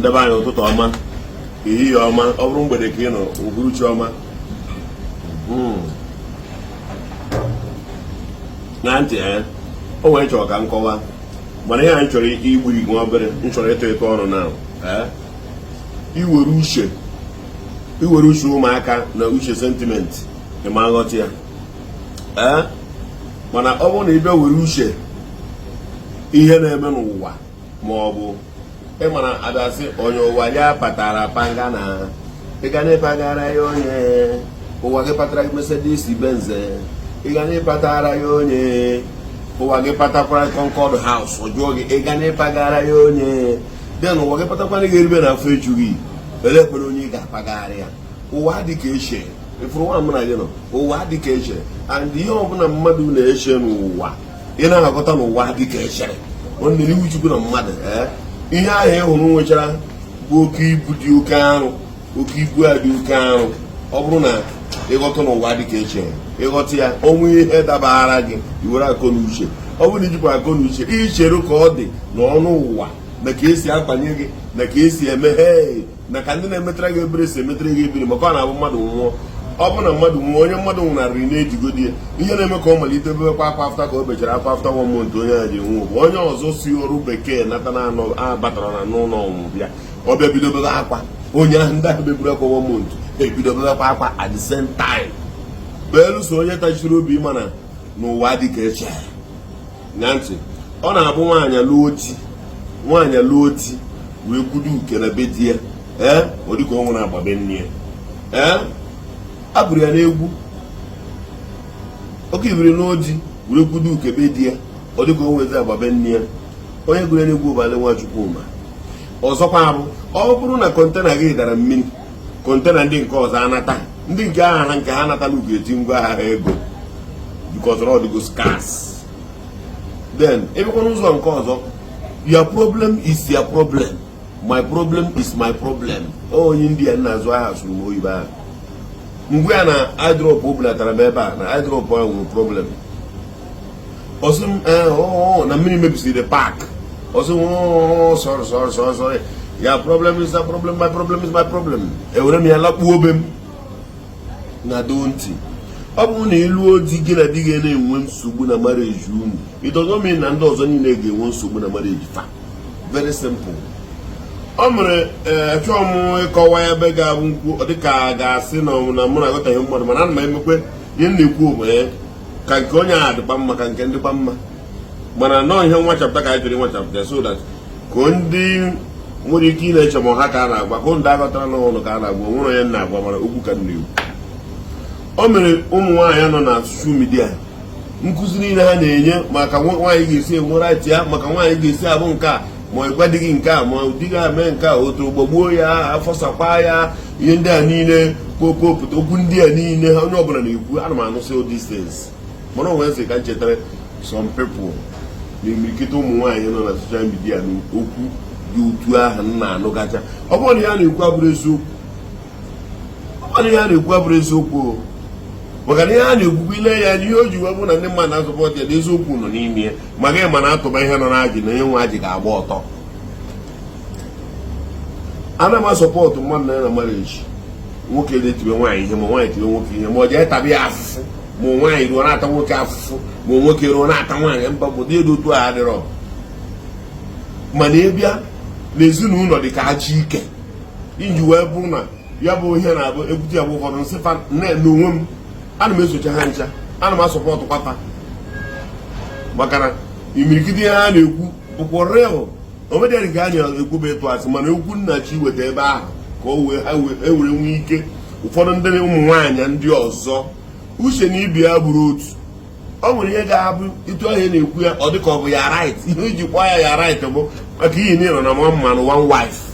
ndebe anyị ụtụtụ ọma ehihie ọma ọ bụrụ mgbede ka ị nọ uhuruchi ọma na ntị o wee chọrọ ka nkọwa mana ihe anyị chọrọ igbu igwe obere m chọrọ ịtọ ọnụ na iwere uche ụmụaka na uche sentiment ịma nghọta ya mana ọ bụrụ na ị bịa were uche ihe na-eme n'ụwa ma ọ bụ ịmana adasị onye ụwa ya patara panga na ịga na ịpagara ya onye ụwa gị patara gị Mercedes Benz ịga na ịpatara ya onye ụwa gị patakwara Concord House ọjụọ gị ịga na ịpagara ya onye den ụwa gị patakwana gị eribe na afọ ejughị elekwere onye ị ga-apagara ya ụwa dị ka eche ifuru nwa mụ na gị nọ ụwa dị ka eche and ihe ọbụla mmadụ na-eche n'ụwa ị na-aghọta n'ụwa dị ka echere nwanne n'iwu Chukwu na mmadụ ihe ahụ ị hụrụ nwechara bụ oke ibu dị oke arụ oke ibu a dị oke arụ ọ bụrụ na ịghọta n'ụwa dị ka eche ịghọta ya onwe ihe dabara gị iwere akọ na uche ọ bụrụ na ijikwa akọ na uche ichere ka ọ dị n'ọnụ ụwa na ka esi akpanye gị na ka esi eme na ka ndị na-emetara gị ebere si emetara gị ebere maka ọ na-abụ mmadụ nwụọ ọ bụ na mmadụ nwụọ onye mmadụ nwụnarịrị na-ejigodi ya ihe na-eme ka ọ malite bebekwa akwa afta ka o bechara akwa afta 1 month onye a ji nwụọ bụ onye ọzọ si ọrụ bekee nata na anọ batara na n'ụlọ ọnwụ bịa ọ bịa bido bebe akwa onye ahụ ndị ahụ beburu akwa 1 month ebido bebekwa akwa at the same time beluso onye tachiri obi mana n'ụwa dị ka eche na ntị ọ na-abụ nwaanyị lụọ di wee kwudo uke na be di ya ọ dịka ọ nwere agbabe nne ya a bụrụ ya n'egwu oke ibiri n'oji were kwudo uke be di ya ọ dịka o nwezi agbabe nne ya onye gụrụ n'egwu ụbalị Nwachukwuma ọzọkwa bụ ọ bụrụ na kọntena gị dara mmiri kọntena ndị nke ọzọ anata ndị nke agha nke ha natala ugo eti ngwa agha ego because ọ dịgo scarce then ebekwa n'ụzọ nke ọzọ your problem is your problem my problem is my problem onye ndị ya na-azụ ahịa sụrụ m oyibo ahụ mgbe ya na idrop o bulatara m ebe a na idrop ahụ nwere problem ọsị m na mmiri mebisiri park ọsị sorry your problem is a problem my problem is my problem ewere m ya lakpuo obe m na do ntị ọ bụrụ na ịlụọ di gị na di gị na-enwe nsogbu na marriage unu ịdọzọmi na ndị ọzọ niile ga-enwe nsogbu na marriage fa very simple ọ mere chọọ m ịkọwa ya ebe ga-abụ nkwu dịka a ga-asị na mụ na-aghọtaghị mmadụ mana ana m emekwe ihe na-ekwu ka nke onye a dịkwa mma ka nke ndịkwa mma mana nọọ ihe nwachapụta ka anyị jiri nwachapụta so that ka ndị nwere ike ị na-eche ma ha ka a na-agwa ka ndị aghọtara n'ụlọ ka a na-agwa nwere onye na-agwa mana okwu ka na-ekwu o mere ụmụ nwaanyị nọ na soshal midia nkụzi niile ha na-enye maka nwaanyị ga-esi enwe right ya maka nwaanyị ga-esi abụ nke a ma ịgwa di gị nke a ma di gị ame nke a otu gbagbuo ya afọsakwa ya ihe ndị a niile kokopụta okwu ndị a niile ha onye ọbụla na-ekwu ana m anụsị all these things mana onwe nsị ka m chetara some people na imirikịta ụmụ nwaanyị nọ na soshal midia na okwu dị otu ahụ m na-anụgacha ọ bụrụ na ya na-ekwu abụrụ eziokwu maka na ihe a na-ekwukwa ile ya n'ihe o ji wee bụ na ndị mmadụ na-azụpọta ya na eziokwu nọ n'ime ya maka ịma na atụba ihe nọ n'ajị na ihe nwe ajị ga-agba ọtọ ana m asọpọtụ mmadụ na ya na marriage nwoke na-etibe nwaanyị ihe ma nwaanyị tibe nwoke ihe ma ọ jee tabi ya afụfụ ma nwaanyị ruo na-ata nwoke afụfụ ma nwoke ruo na-ata nwaanyị mba bụ dị edo otu a adịrọ mana ịbịa n'ezinụlọ dị ka achị ike iji wee bụ na ya bụ ihe na-abụ ebute ya bụ ụfọdụ nsịfa n'onwe m ana m esocha ha ncha ana m asọpọtụ kwata maka na imirikiti ihe ha na-ekwu bụkwa real omedịarị ka a na-ekwube etu asị mana okwu nnachi weta ebe ahụ ka e were nwee ike ụfọdụ ndị ụmụ nwaanyị ndị ọzọ uche na ibi ya bụrụ otu ọ nwere ihe ga-abụ ịtụ ahịa na-ekwu ya ọ dị ka ọ bụ ya right ihe iji kwa ya right bụ maka iyi nịrọ na mmanụ one wife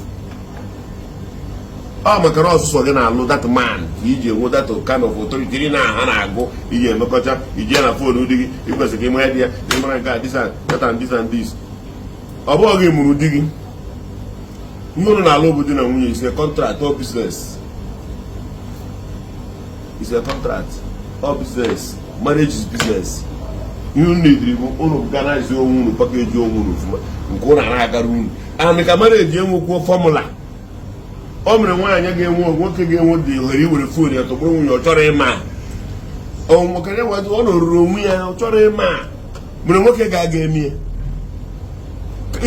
ọ maka na ọsụsọ gị na-alụ that man ka iji enwe that kind of authority na ha na-agụ iji emekọcha iji ya na fonu di gị ikwesịrị ka ịmara di ya ịmara nke this and this ọ bụghị gị mụrụ di gị ihe ụlọ na-alụ bụ di na nwunye is a contract or business is a contract or business marriage is business ihe unu na-ediri bụ unu organize onwe unu pakeji onwe unu nke ụlọ na-agara unu and ka marriage enwekwuo formula o mere nwaanyị ga-enwe nwoke ga-enwe dị ohere iwere fon ya tọgburu nwunye ọ chọrọ ịma ọmụkara enwezi ọ nọrụrụ onwe ya ọ chọrọ ịma mere nwoke ga-aga eme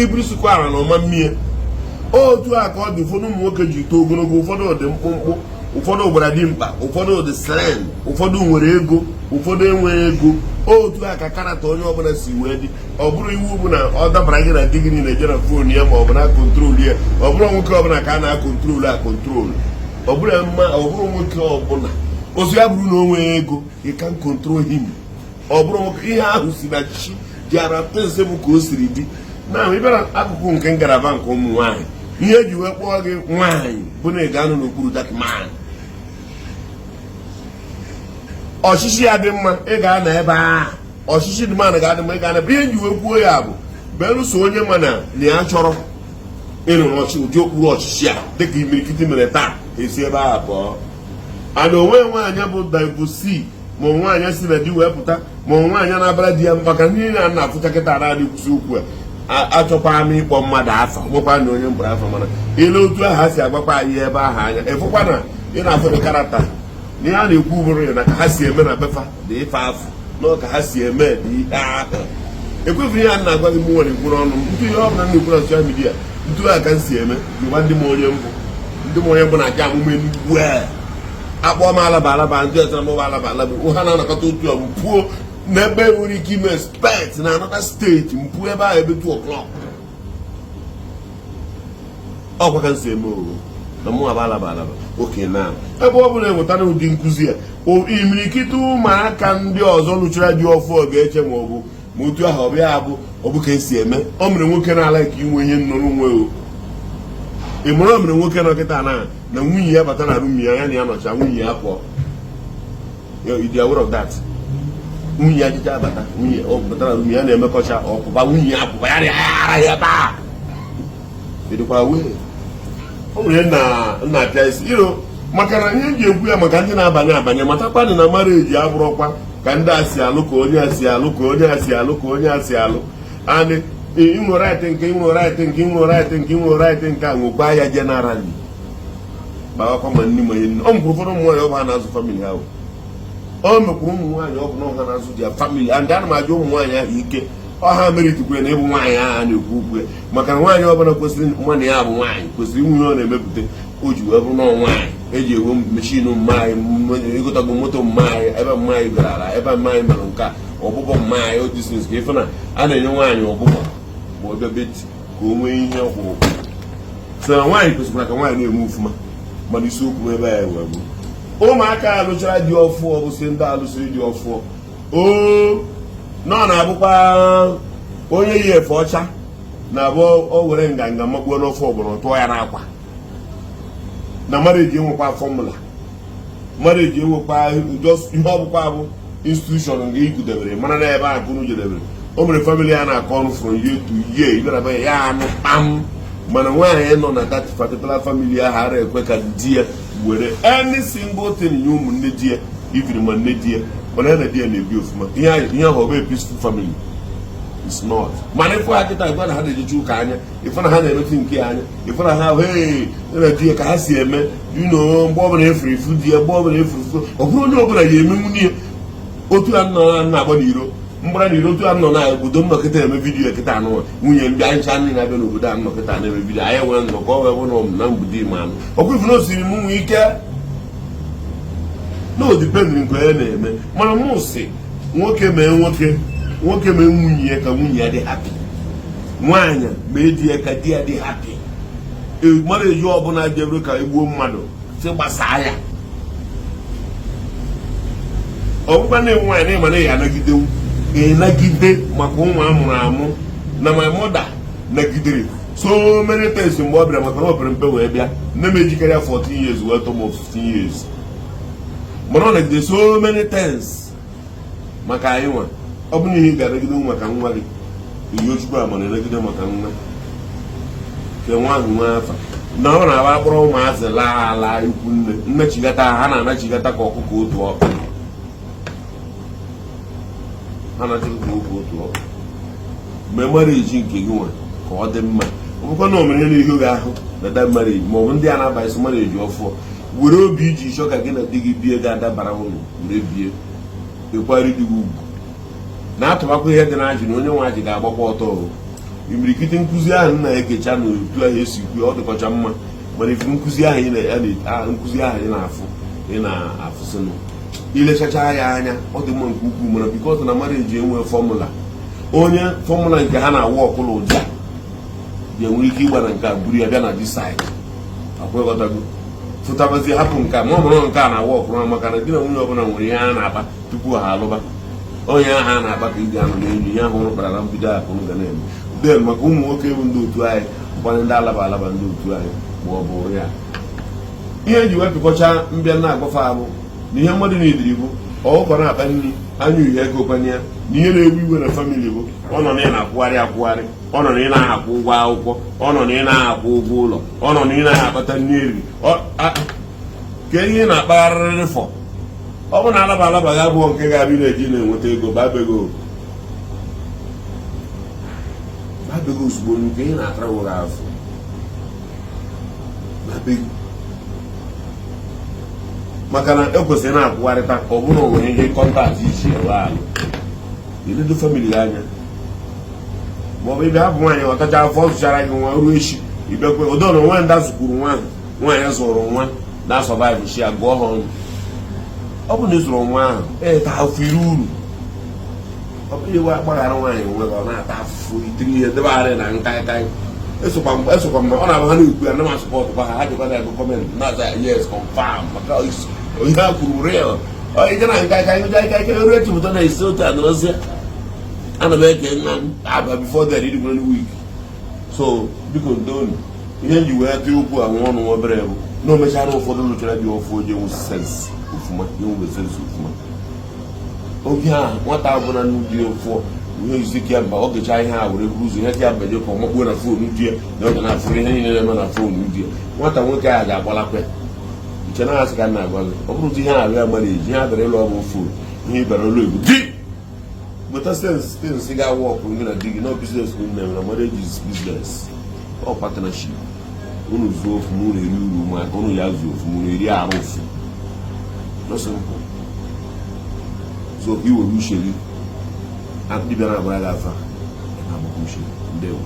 iburu sikwara na ọma mmie otu a ka ọ dị ụfọdụ ụmụ nwoke ji too ogologo ụfọdụ dị mkpụmkpụ ụfọdụ gbara dimkpa ụfọdụ dị slen ụfọdụ nwere ego ụfọdụ enweghị ego otu a ka karata onye ọbụla si wee dị ọ bụrụ iwu bụ na ọ dabara gị na di gị niile jere fon ya ma ọ bụ na kontrolu ya ọ bụrụ nwoke ọbụla ka a na-akọntrolu akọntrolu ọ bụrụ nwoke ọbụla ozu ya bụrụ na o nweghị ego ị ka kontrol him ọ bụrụ nwoke ihe ahụ si na chi ji arapese bụ ka o siri dị na ịbịara akụkụ nke ngalaba nke ụmụ nwaanyị ihe eji wee kpọọ gị nwaanyị bụ na ị ga-anọ n'okpuru that man. Ọchịchị ya dị mma ị ga-anọ ebe ahụ ọchịchị dị mma ga-adị mma ị ga-anọ ebe ihe eji wee kwuo ya bụ belụso onye ma na ya chọrọ ịnọ n'ụdị okpuru ọchịchị a dịka imirikiti mere taa esi ebe ahụ pụọ ana onwe nwaanyị bụ divorcee ma nwaanyị si na di wee pụta ma nwaanyị na-abara di ya maka ndị na na-afụcha kịta na kwụsị okwu a achọkwara m ịkpọ mmadụ afọ nwekwa na onye mkpọrọ afọ mana ile otu ahụ ha si agbakwa anyị ebe ahụ anya ịfụkwa na ị na-afụrụ karata na ya na-ekwu bụrụ ya na ka ha si eme na befa dị ife afọ na ka ha si eme dị ahụ ekwefu ihe a na-agwa gị mụnwere kwuru ọnụ ntụ ihe ọ bụla na-ekwu na soshal midia ntụ a ka m si eme gụba ndị m onye mbụ na-aja amụme n'ugwu akpọ m alaba ndị ọzọ mụba alaba ha na-anakọta otu ọbụ pụọ n'ebe nwere ike ime spet na anọta steeti mpụ ebe ahụ ebe 2 o'clock ọkwa ka m si eme owo na mụ alaba oke na ebe ọ bụla enwetara ụdị nkụzi ya imirikite ụmụaka ndị ọzọ lụchara dị ọfụ ga-eche ma ọ bụ ma otu ahụ ọbịa ọ bụ ka esi eme ọ mere nwoke na-ala ka inwe ihe nnọrọ nwe o ị mụrụ o mere nwoke nọ kịta na nwunye ya bata na rum ya ya na ya nọcha nwunye ya pụọ ịdị aware of that nwunye ya jịcha abata nwunye ọ batara rum ya na-emekọcha ọpụba nwunye ya pụba ya ara ya taa ịdịkwa wee ọ nwere nna apịa isi iro maka na ihe ji ekwu ya maka ndị na-abanye matakwanị na marriage abụrụkwa ka ndị asị alụ ka onye asị alụ ka onye asị alụ ka onye asị alụ and inwe right nke inwe right nke inwe right nke inwe right nke a nwekwa ya generally gbawakwa ma nne ma ihe nne ọ mkwuru ụfọdụ ụmụ nwaanyị ọ bụ ha na-azụ famili ahụ o mekwuru ụmụ nwaanyị ọ bụ na ọ ha na-azụ dia famili and ana m ajụ ụmụ nwaanyị ahụ ike ọha meritikwe na ịbụ nwaanyị ahụ a na-ekwu okwu maka na nwaanyị ọbụla kwesịrị nwanne ya bụ nwaanyị kwesịrị inwe ihe ọ na-emepụta o ji wee bụrụ na nwaanyị eji ewe mechin mmaanyị ịgụtago moto mmaanyị ebe mmaanyị gara ala ebe mmaanyị mere nke ọgbụgbọ mmaanyị odisins ka ife na a na-enye nwaanyị ọgbụgbọ ma ọ bịa beti ka o nwee ihe ọkwụrụ sị na nwaanyị kwesịrị ka nwaanyị na-eme ofụma mana isiokwu ebe ya wee bụ ụmụaka alụchara dị ọfụ ọ bụ si ndị alụsịrị dị ọfụ o nọ na-abụkwa onye yi efe ọcha na-abụ o were nganga makpuo n'ofe ọgbọrọ tụọ ya n'akwa na marriage enwekwa fọmụla marriage enwekwa ihe ọbụkwa bụ institution nga igudebere mana na ebe a kunu jedebere o mere family ya na-akọ ọrụ from year to year ịbịara ya anụ kpam mana nwaanyị nọ na that particular family ahụ ara ekwe ka di ya were any single thing nye ụmụnne di ya ibiri ma nne di ya mana ya na di ya na-ebi ofụma ihe ahụ ọ bụ peaceful family is not mana ịfụ ha kịta ịfụ na ha na-ejechi ụka anya ịfụ na ha na-emetụ nke anya ịfụ na ha na di ya ka ha si eme mgbe ọbụla efuru ifu di ya mgbe ọbụla efuru ifu ọ bụrụ onye ọbụla ya eme nwunye ya otu a nọ na-agba n'iro mgbara n'iro otu a nọ na obodo nnọkịta eme vidiyo kịta anụ nwunye ndị anyị ncha ndị na-abịa n'obodo a nnọkịta na-eme vidiyo anyị nwere nnọkọ ọ wee bụ na mgbede ime anụ ọkwa ifu na o siri m nwe ike na odipendịrị nke onye na-eme mana mụ si nwoke mee nwunye ya ka nwunye ya dị hapi nwaanyị mee di ya ka di ya dị hapi mara eji ọbụla jebere ka egbuo mmadụ si gbasaa ya ọbụkwa na nwaanyị na ịma na ya anagide maka ụmụ amụrụ amụ na my mother nagidere so many times mgbe ọ bịara maka na ọ pere mpe wee bịa nne m ejikere ya 14 years wee tọọ m 15 years mana ọ nagide so many times maka anyị nwa ọ bụrụ ihe ị ga-anagide maka nwa gị ihe ochukwu ama na-enagide maka nwa ke nwa ahụ nwa afa na ọ na-aba akpọrọ ụmụazị laa ala ikwu nne nnechigata ha na-anachigata ka ọkụkọ otu ọkụ ha na-achịkwa otu ọkụ mgbe mara eji nke gị nwa ka ọ dị mma ọ bụkwa na o mere ihe n'ihu gị ahụ na that marriage ma ọ bụ ndị a na-abaghị marriage ọfọ were obi iji chọọ ka gị na di gị bie ga-adabara ụlọ were bie ekwari dị ugwu na-atụbakwa ihe dị na ajị na onye nwe ajị ga-agbakwa ọtọ imirikiti nkụzi ahụ na-ekecha na otu ahụ esi kwu ọ dịkọcha mma mana ifu nkụzi ahụ ị na-afụ ị na-afụsịnụ ilechacha ya anya ọ dị mma nke ukwuu mana bikọta na marriage enwe fọmụla onye fọmụla nke ha na-awa ọkụlụ ụdị a ga-enwere ike ịgba na nke a buru ya bịa na disaid akwekọtago fụtabazie hapụ nke a ma ọ bụrụ nke a na-awa ọkụrụ maka na di na nwunye ọbụla nwere ihe ha na-akpa tupu ha alụba onye ahụ a na-akpa ka ị ga-anọ n'enyi ihe ahụ rụkpara na mbido akụ ga na-eme den maka ụmụ nwoke bụ ndị otu anyị ụkwanye ndị alaba ndị otu anyị ma ọ bụ ya ihe eji wepụkọcha mbịa na-agbafe abụ na ihe mmadụ na-ediri bụ ọkụkọ na-akpa nri anya uhie ego kwanye ya na ihe na-ewu iwe na famili bụ ọ nọ na ị na-akwụgharị akwụgharị ọ nọ na ị na-akwụ ụgwọ akwụkwọ ọ nọ na ị na-akwụ ụgwọ ụlọ ọ nọ na ị na-akpata nri eri ka ihe ị na-akpagharịrị fọ ọ bụ na alaba ga abụọ nke ga-abịa na-eji na-enweta ego babego ozugbo nke ị na-atarawo gị afọ maka na ekwesịrị na-akwụgharịta ọ bụrụ onwere ihe kọntaktị iji ewe ala eledo famili anya maọbụ ibe hapụ nwaanyị ọtacha afọ ọ zụchara gị nwa ruo echi ibekwe ụdọ na nwa nda zụkwuru nwaanyị zụrụ nwa na sọvaịvụ shi ya gụọ ha ọnụ ọ bụ na ị zụrụ nwa ahụ ta afọ iri uru ọ bụrụ iwe agbaghara nwaanyị nwe ọ na-ata afụfụ itiri ihe debegharị na nkaịkaị esokwa mgbe ọ na-abụ ha na-ekwu ya na m asụpọtụkwa ha jikwa na-ego gọọmenti na-aza yes confirm maka onye ha kwuru real ije na nkaịkaị oru echepụta na isi otu adịrọzie ana m eke nna m aba bifo der idigwere wik so biko ndonu ihe nji wee tee okwu anwụ ọnụ obere bụ na omechara ụfọdụ lụchara dị ofu oje nwe sens ofuma ofuma oge a nwata abụla n'ụdị ofu ihe izike ya mba ọ gecha ihe a were buru ụzọ ihe ya mbeje ka ọmakpuo na fonu di ya na ọ ga na-afụrụ ihe niile na-eme na fonu di ya nwata nwoke ahụ ga-agbalakwa nche na asị ka m na-agwa gị ọ bụrụ ihe ahụ ya mara eji ihe abịara ịlụ ọbụ fonu ihe ịbara ụlọ egwu di gbeta stensị ga-awa ọkụ gị na di gị na biznes na na marriage is business ọ partnership unu zuo ofu m unu eri uru maka unu ya zuo ofu m unu eri arụ ofu so iwere uche gị dibịa na-agbara gị afa na-agbakọ uche ndewo